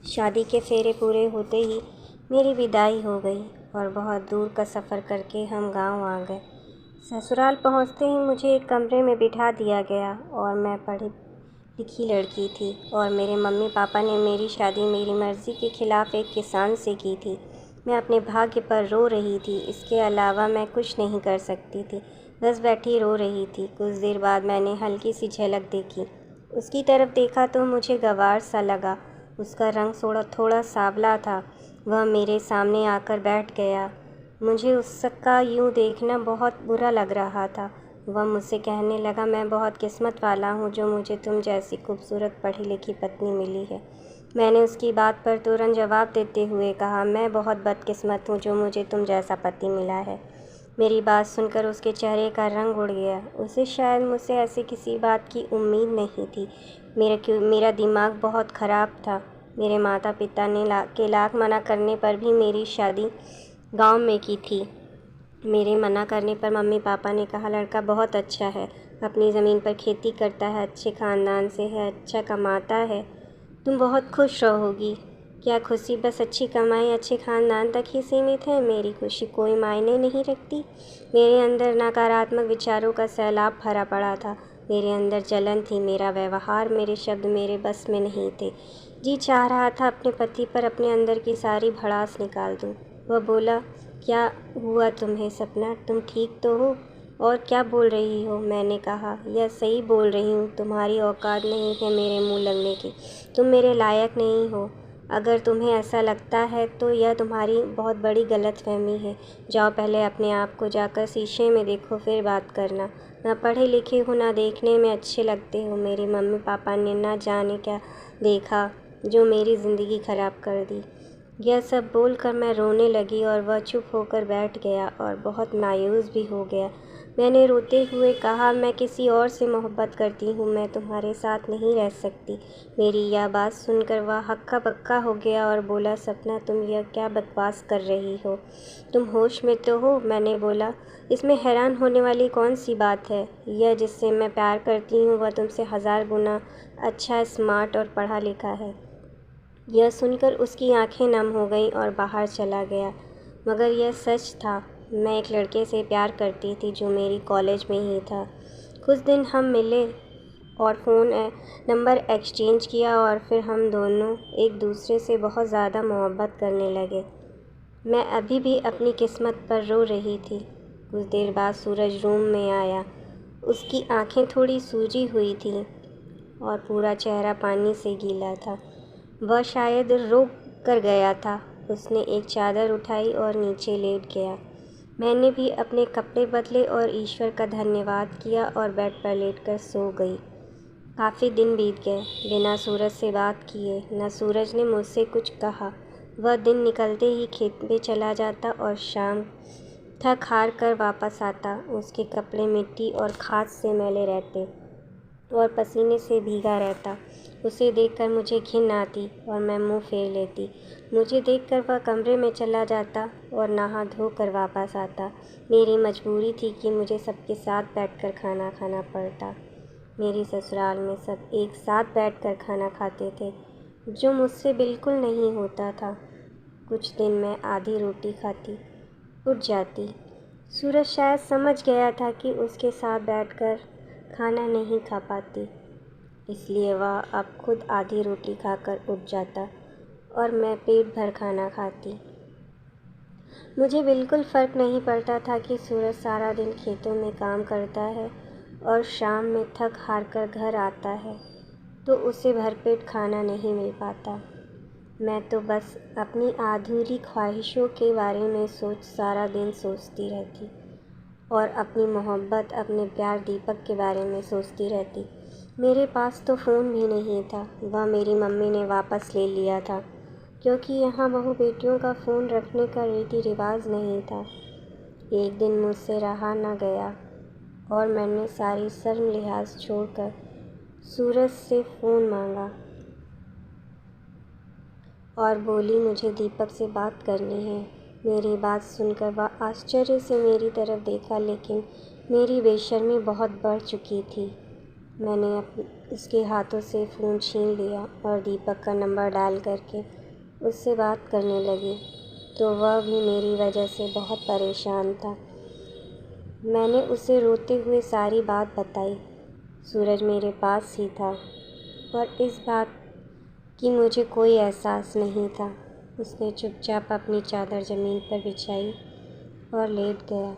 शादी के फेरे पूरे होते ही मेरी विदाई हो गई और बहुत दूर का सफ़र करके हम गांव आ गए। ससुराल पहुंचते ही मुझे एक कमरे में बिठा दिया गया और मैं पढ़ी लिखी लड़की थी और मेरे मम्मी पापा ने मेरी शादी मेरी मर्ज़ी के ख़िलाफ़ एक किसान से की थी। मैं अपने भाग्य पर रो रही थी, इसके अलावा मैं कुछ नहीं कर सकती थी। बस बैठी रो रही थी। कुछ देर बाद मैंने हल्की सी झलक देखी। उसकी तरफ देखा तो मुझे गंवार सा लगा। उसका रंग थोड़ा सांवला था। वह मेरे सामने आकर बैठ गया। मुझे उसका यूँ देखना बहुत बुरा लग रहा था। वह मुझसे कहने लगा, मैं बहुत किस्मत वाला हूँ जो मुझे तुम जैसी खूबसूरत पढ़ी लिखी पत्नी मिली है। मैंने उसकी बात पर तुरंत जवाब देते हुए कहा, मैं बहुत बदकिस्मत हूँ जो मुझे तुम जैसा पति मिला है। मेरी बात सुनकर उसके चेहरे का रंग उड़ गया। उसे शायद मुझसे ऐसी किसी बात की उम्मीद नहीं थी। मेरा दिमाग बहुत ख़राब था। मेरे माता पिता ने लाख मना करने पर भी मेरी शादी गांव में की थी। मेरे मना करने पर मम्मी पापा ने कहा, लड़का बहुत अच्छा है, अपनी ज़मीन पर खेती करता है, अच्छे ख़ानदान से है, अच्छा कमाता है, तुम बहुत खुश रहोगी। क्या खुशी बस अच्छी कमाई अच्छे ख़ानदान तक ही सीमित है? मेरी खुशी कोई मायने नहीं रखती। मेरे अंदर नकारात्मक विचारों का सैलाब भरा पड़ा था। मेरे अंदर जलन थी। मेरा व्यवहार, मेरे शब्द मेरे बस में नहीं थे। जी चाह रहा था अपने पति पर अपने अंदर की सारी भड़ास निकाल दूं। वह बोला, क्या हुआ तुम्हें सपना? तुम ठीक तो हो? और क्या बोल रही हो? मैंने कहा, यह सही बोल रही हूँ, तुम्हारी औकात नहीं है मेरे मुंह लगने की। तुम मेरे लायक नहीं हो। अगर तुम्हें ऐसा लगता है तो यह तुम्हारी बहुत बड़ी गलतफहमी है। जाओ पहले अपने आप को जाकर शीशे में देखो, फिर बात करना। ना पढ़े लिखे हो, ना देखने में अच्छे लगते हो। मेरे मम्मी पापा ने ना जाने क्या देखा जो मेरी ज़िंदगी ख़राब कर दी। यह सब बोलकर मैं रोने लगी और वह चुप होकर बैठ गया और बहुत मायूस भी हो गया। मैंने रोते हुए कहा, मैं किसी और से मोहब्बत करती हूँ, मैं तुम्हारे साथ नहीं रह सकती। मेरी यह बात सुनकर वह हक्का बक्का हो गया और बोला, सपना तुम यह क्या बकवास कर रही हो? तुम होश में तो हो? मैंने बोला, इसमें हैरान होने वाली कौन सी बात है? यह जिससे मैं प्यार करती हूँ वह तुमसे 1000 गुना अच्छा, स्मार्ट और पढ़ा लिखा है। यह सुनकर उसकी आंखें नम हो गईं और बाहर चला गया। मगर यह सच था। मैं एक लड़के से प्यार करती थी जो मेरी कॉलेज में ही था। कुछ दिन हम मिले और फ़ोन नंबर एक्सचेंज किया और फिर हम दोनों एक दूसरे से बहुत ज़्यादा मोहब्बत करने लगे। मैं अभी भी अपनी किस्मत पर रो रही थी। कुछ देर बाद सूरज रूम में आया। उसकी आंखें थोड़ी सूजी हुई थीं और पूरा चेहरा पानी से गीला था। वह शायद रो कर गया था। उसने एक चादर उठाई और नीचे लेट गया। मैंने भी अपने कपड़े बदले और ईश्वर का धन्यवाद किया और बेड पर लेटकर सो गई। काफ़ी दिन बीत गए बिना सूरज से बात किए। न सूरज ने मुझसे कुछ कहा। वह दिन निकलते ही खेत में चला जाता और शाम थक हार कर वापस आता। उसके कपड़े मिट्टी और खाद से मैले रहते और पसीने से भीगा रहता। उसे देखकर मुझे घिन आती और मैं मुंह फेर लेती। मुझे देखकर वह कमरे में चला जाता और नहा धोकर वापस आता। मेरी मजबूरी थी कि मुझे सबके साथ बैठकर खाना खाना पड़ता। मेरी ससुराल में सब एक साथ बैठकर खाना खाते थे, जो मुझसे बिल्कुल नहीं होता था। कुछ दिन मैं आधी रोटी खाती, उठ जाती। सूरज शायद समझ गया था कि उसके साथ बैठकर खाना नहीं खा पाती, इसलिए वह अब खुद आधी रोटी खाकर उठ जाता और मैं पेट भर खाना खाती। मुझे बिल्कुल फ़र्क नहीं पड़ता था कि सूरज सारा दिन खेतों में काम करता है और शाम में थक हार कर घर आता है तो उसे भरपेट खाना नहीं मिल पाता। मैं तो बस अपनी अधूरी ख्वाहिशों के बारे में सारा दिन सोचती रहती और अपनी मोहब्बत, अपने प्यार दीपक के बारे में सोचती रहती। मेरे पास तो फ़ोन भी नहीं था। वह मेरी मम्मी ने वापस ले लिया था क्योंकि यहाँ बहू बेटियों का फ़ोन रखने का रीति रिवाज नहीं था। एक दिन मुझसे रहा न गया और मैंने सारी शर्म लिहाज छोड़कर सूरज से फ़ोन मांगा और बोली, मुझे दीपक से बात करनी है। मेरी बात सुनकर वह आश्चर्य से मेरी तरफ देखा, लेकिन मेरी बेशर्मी बहुत बढ़ चुकी थी। मैंने उसके हाथों से फ़ोन छीन लिया और दीपक का नंबर डाल करके उससे बात करने लगी, तो वह भी मेरी वजह से बहुत परेशान था। मैंने उसे रोते हुए सारी बात बताई। सूरज मेरे पास ही था और इस बात की मुझे कोई एहसास नहीं था। उसने चुपचाप अपनी चादर ज़मीन पर बिछाई और लेट गया।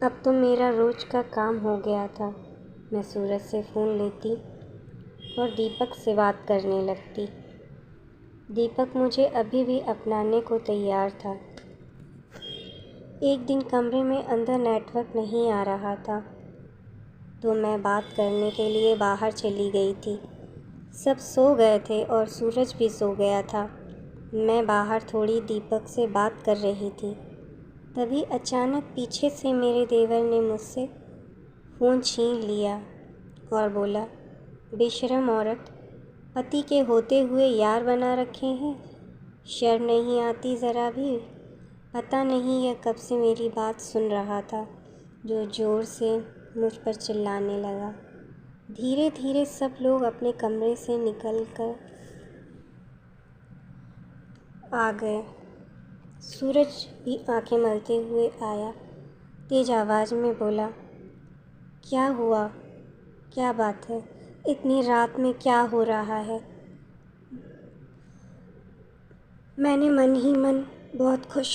अब तो मेरा रोज़ का काम हो गया था। मैं सूरज से फ़ोन लेती और दीपक से बात करने लगती। दीपक मुझे अभी भी अपनाने को तैयार था। एक दिन कमरे में अंदर नेटवर्क नहीं आ रहा था, तो मैं बात करने के लिए बाहर चली गई थी। सब सो गए थे और सूरज भी सो गया था। मैं बाहर थोड़ी दीपक से बात कर रही थी, तभी अचानक पीछे से मेरे देवर ने मुझसे फ़ोन छीन लिया और बोला, बेशरम औरत, पति के होते हुए यार बना रखे हैं, शर्म नहीं आती ज़रा भी। पता नहीं यह कब से मेरी बात सुन रहा था, जो ज़ोर से मुझ पर चिल्लाने लगा। धीरे धीरे सब लोग अपने कमरे से निकल कर आ गए। सूरज भी आंखें मलते हुए आया। तेज आवाज़ में बोला, क्या हुआ, क्या बात है, इतनी रात में क्या हो रहा है। मैंने मन ही मन बहुत खुश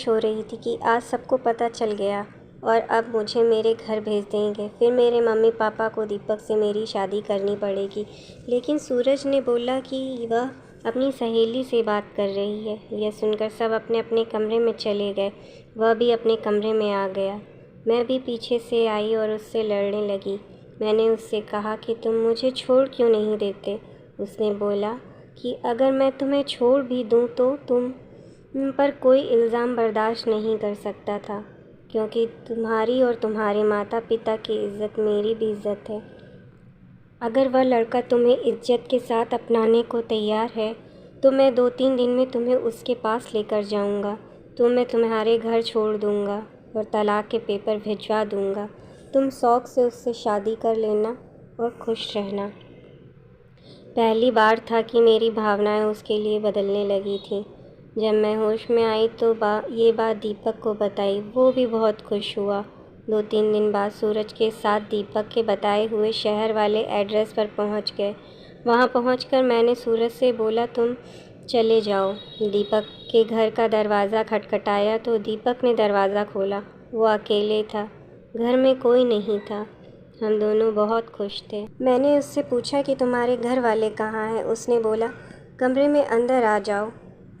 हो रही थी कि आज सबको पता चल गया और अब मुझे मेरे घर भेज देंगे। फिर मेरे मम्मी पापा को दीपक से मेरी शादी करनी पड़ेगी। लेकिन सूरज ने बोला कि वह अपनी सहेली से बात कर रही है। यह सुनकर सब अपने अपने कमरे में चले गए। वह भी अपने कमरे में आ गया। मैं भी पीछे से आई और उससे लड़ने लगी। मैंने उससे कहा कि तुम मुझे छोड़ क्यों नहीं देते। उसने बोला कि अगर मैं तुम्हें छोड़ भी दूँ तो तुम पर कोई इल्ज़ाम बर्दाश्त नहीं कर सकता था, क्योंकि तुम्हारी और तुम्हारे माता पिता की इज़्ज़त मेरी भी इज़्ज़त है। अगर वह लड़का तुम्हें इज़्ज़त के साथ अपनाने को तैयार है तो मैं 2-3 दिन में तुम्हें उसके पास लेकर जाऊंगा। तो मैं तुम्हारे घर छोड़ दूंगा और तलाक के पेपर भिजवा दूंगा। तुम शौक़ से उससे शादी कर लेना और खुश रहना। पहली बार था कि मेरी भावनाएं उसके लिए बदलने लगी थी। जब मैं होश में आई तो ये बात दीपक को बताई। वो भी बहुत खुश हुआ। 2-3 दिन बाद सूरज के साथ दीपक के बताए हुए शहर वाले एड्रेस पर पहुंच गए। वहां पहुंचकर मैंने सूरज से बोला, तुम चले जाओ। दीपक के घर का दरवाज़ा खटखटाया तो दीपक ने दरवाज़ा खोला। वो अकेले था, घर में कोई नहीं था। हम दोनों बहुत खुश थे। मैंने उससे पूछा कि तुम्हारे घर वाले कहाँ हैं। उसने बोला, कमरे में अंदर आ जाओ,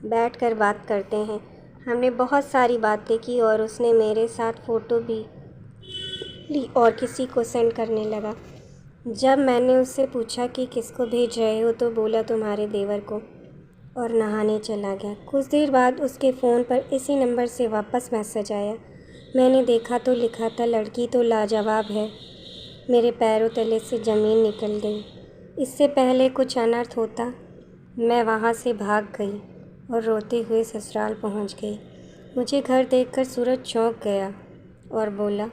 बैठकर बात करते हैं। हमने बहुत सारी बातें की और उसने मेरे साथ फ़ोटो भी ली और किसी को सेंड करने लगा। जब मैंने उससे पूछा कि किसको भेज रहे हो तो बोला तुम्हारे देवर को, और नहाने चला गया। कुछ देर बाद उसके फ़ोन पर इसी नंबर से वापस मैसेज आया। मैंने देखा तो लिखा था, लड़की तो लाजवाब है। मेरे पैरों तले से ज़मीन निकल गई। इससे पहले कुछ अनर्थ होता, मैं वहाँ से भाग गई और रोते हुए ससुराल पहुँच गई। मुझे घर देखकर सूरज चौंक गया और बोला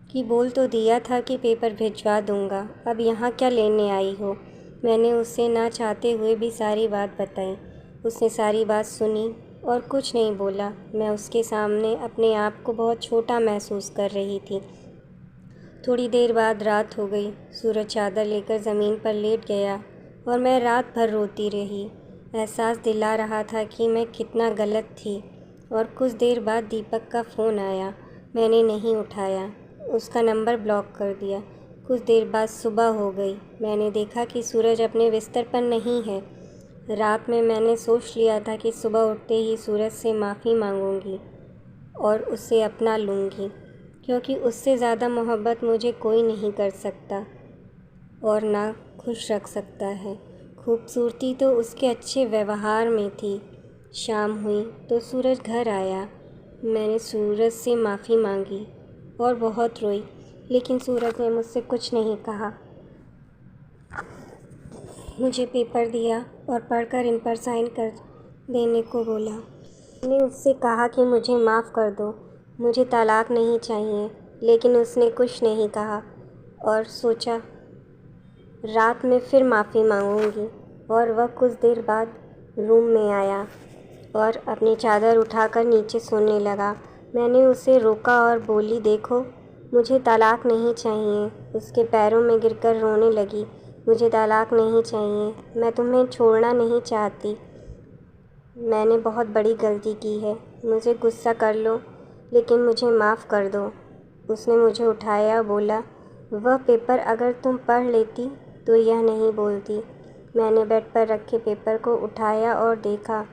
कि बोल तो दिया था कि पेपर भिजवा दूँगा, अब यहाँ क्या लेने आई हो। मैंने उससे ना चाहते हुए भी सारी बात बताई। उसने सारी बात सुनी और कुछ नहीं बोला। मैं उसके सामने अपने आप को बहुत छोटा महसूस कर रही थी। थोड़ी देर बाद रात हो गई। सूरज चादर लेकर ज़मीन पर लेट गया और मैं रात भर रोती रही। एहसास दिला रहा था कि मैं कितना गलत थी। और कुछ देर बाद दीपक का फ़ोन आया। मैंने नहीं उठाया, उसका नंबर ब्लॉक कर दिया। कुछ देर बाद सुबह हो गई। मैंने देखा कि सूरज अपने बिस्तर पर नहीं है। रात में मैंने सोच लिया था कि सुबह उठते ही सूरज से माफ़ी मांगूंगी और उसे अपना लूँगी, क्योंकि उससे ज़्यादा मोहब्बत मुझे कोई नहीं कर सकता और ना खुश रख सकता है। खूबसूरती तो उसके अच्छे व्यवहार में थी। शाम हुई तो सूरज घर आया। मैंने सूरज से माफ़ी मांगी और बहुत रोई, लेकिन सूरज ने मुझसे कुछ नहीं कहा। मुझे पेपर दिया और पढ़कर इन पर साइन कर देने को बोला। मैंने उससे कहा कि मुझे माफ़ कर दो, मुझे तलाक नहीं चाहिए, लेकिन उसने कुछ नहीं कहा। और सोचा रात में फिर माफ़ी मांगूंगी। और वह कुछ देर बाद रूम में आया और अपनी चादर उठाकर नीचे सोने लगा। मैंने उसे रोका और बोली, देखो, मुझे तलाक नहीं चाहिए। उसके पैरों में गिरकर रोने लगी। मुझे तलाक नहीं चाहिए, मैं तुम्हें छोड़ना नहीं चाहती। मैंने बहुत बड़ी गलती की है, मुझे गुस्सा कर लो लेकिन मुझे माफ़ कर दो। उसने मुझे उठाया, बोला, वह पेपर अगर तुम पढ़ लेती तो यह नहीं बोलती। मैंने बेड पर रखे पेपर को उठाया और देखा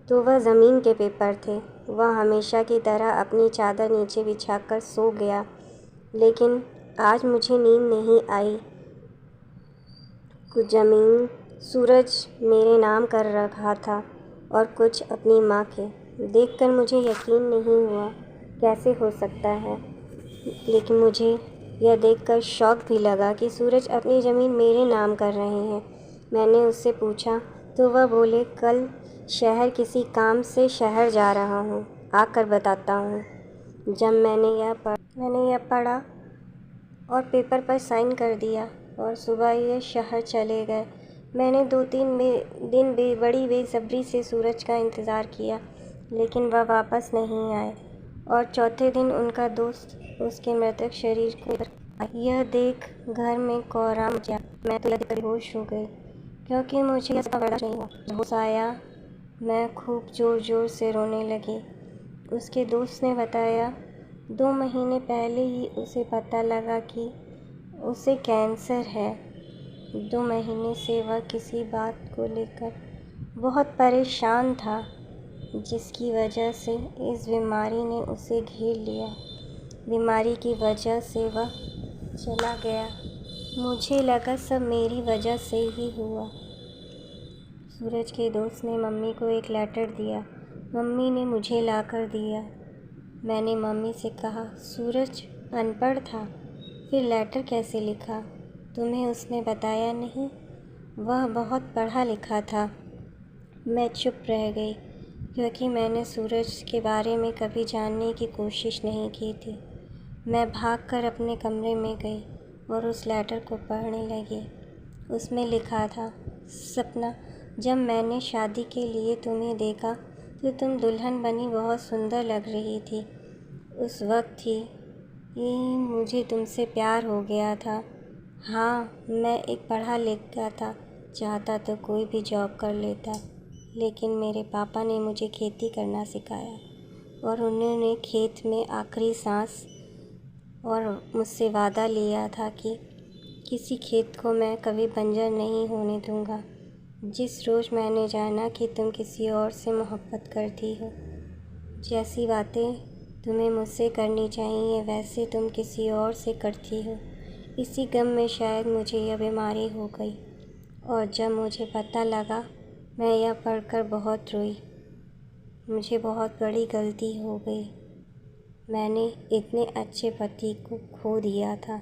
तो वह ज़मीन के पेपर थे। वह हमेशा की तरह अपनी चादर नीचे बिछाकर सो गया, लेकिन आज मुझे नींद नहीं आई। कुछ ज़मीन सूरज मेरे नाम कर रखा था और कुछ अपनी माँ के। देखकर मुझे यकीन नहीं हुआ, कैसे हो सकता है, लेकिन मुझे यह देखकर शौक भी लगा कि सूरज अपनी ज़मीन मेरे नाम कर रहे हैं। मैंने उससे पूछा तो वह बोले, कल शहर किसी काम से शहर जा रहा हूँ, आकर बताता हूँ। जब मैंने यह पढ़ा और पेपर पर साइन कर दिया और सुबह ये शहर चले गए। मैंने 2-3 दिन बड़ी बेसब्री से सूरज का इंतज़ार किया, लेकिन वह वापस नहीं आए। और चौथे दिन उनका दोस्त उसके मृतक शरीर को यह देख घर में कोहराम किया। मैं तो यह बेहोश हो गई, क्योंकि मुझे इसका बर्दाश्त नहीं हुआ। जब होश आया, मैं खूब ज़ोर ज़ोर से रोने लगी। उसके दोस्त ने बताया, 2 महीने पहले ही उसे पता लगा कि उसे कैंसर है। 2 महीने से वह किसी बात को लेकर बहुत परेशान था, जिसकी वजह से इस बीमारी ने उसे घेर लिया। बीमारी की वजह से वह चला गया। मुझे लगा सब मेरी वजह से ही हुआ। सूरज के दोस्त ने मम्मी को एक लेटर दिया। मम्मी ने मुझे लाकर दिया। मैंने मम्मी से कहा, सूरज अनपढ़ था, फिर लेटर कैसे लिखा? तुम्हें उसने बताया नहीं? वह बहुत पढ़ा लिखा था। मैं चुप रह गई, क्योंकि मैंने सूरज के बारे में कभी जानने की कोशिश नहीं की थी। मैं भागकर अपने कमरे में गई और उस लेटर को पढ़ने लगी। उसमें लिखा था, सपना, जब मैंने शादी के लिए तुम्हें देखा तो तुम दुल्हन बनी बहुत सुंदर लग रही थी। उस वक्त ही मुझे तुमसे प्यार हो गया था। हाँ, मैं एक पढ़ा लिखा था, चाहता तो कोई भी जॉब कर लेता, लेकिन मेरे पापा ने मुझे खेती करना सिखाया और उन्होंने खेत में आखिरी सांस और मुझसे वादा लिया था कि किसी खेत को मैं कभी बंजर नहीं होने दूंगा। जिस रोज़ मैंने जाना कि तुम किसी और से मोहब्बत करती हो, जैसी बातें तुम्हें मुझसे करनी चाहिए वैसे तुम किसी और से करती हो, इसी गम में शायद मुझे यह बीमारी हो गई। और जब मुझे पता लगा, मैं यह पढ़कर बहुत रोई। मुझे बहुत बड़ी गलती हो गई। मैंने इतने अच्छे पति को खो दिया था।